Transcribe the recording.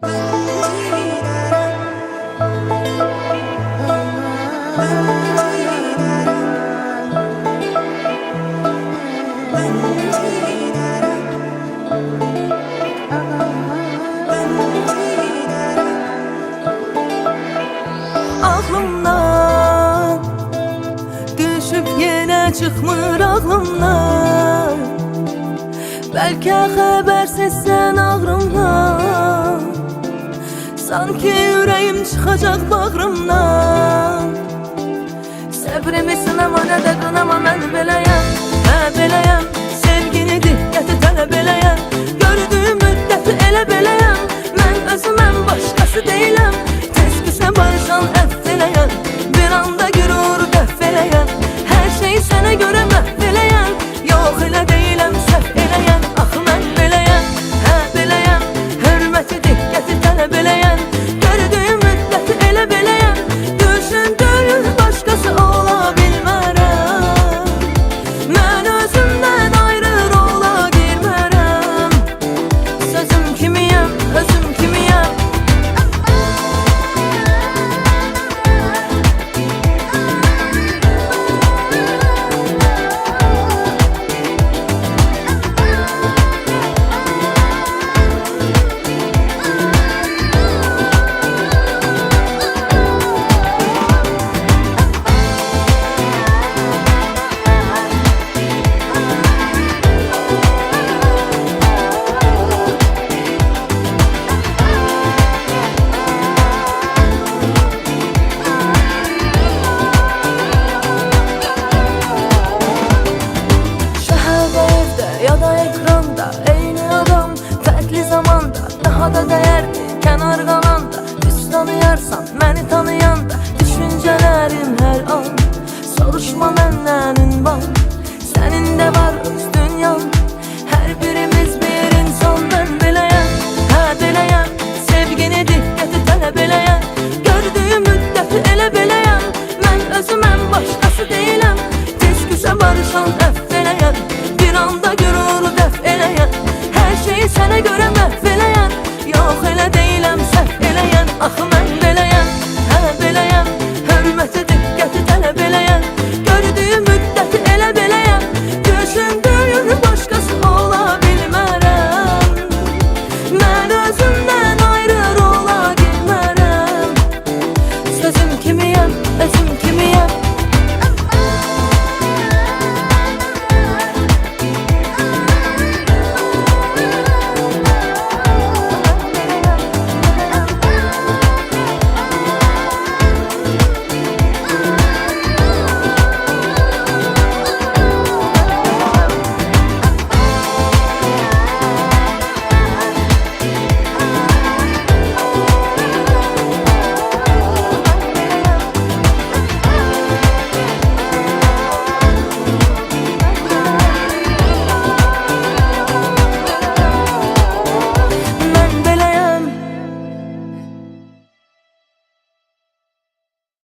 Aklımdan düşüp yine çıkmır aklımdan. Belki habersiz sen ağrımdan. Sanki yüreğim çıkacak bağrımdan. Səbrimi sınama, nə də qınama, mən beləyəm, hə beləyəm. Sevgini diqqəti tələb eləyəm. Gördüyüm müddəti elə beləyəm. Mən özüməm, başqası deyiləm. Tez küsə barışan əff eləyəm. Bir anda gürur qəff eləyəm. Hər şeyi sənə görə məhv eləyəm. Yox elə deyiləm, səhv eləyəm. Axı mən beləyəm, hə beləyəm. Hörməti diqqəti tələb eləyəm. Gördüyüm müddəti elə beləyəm. Düşündüyüm başqası ola bilmərəm. Mən özümdən ayrı rola girmərəm. Sözüm kimiyəm, özüm kimiyəm. Ya da ekranda eyni adam, fərqli zamanda daha da dəyərli kənar qalanda. Düz tanıyarsan məni tanıyanda, düşüncələrim hər an. Soruşma məndən ünvan, sənin də var öz dünyan.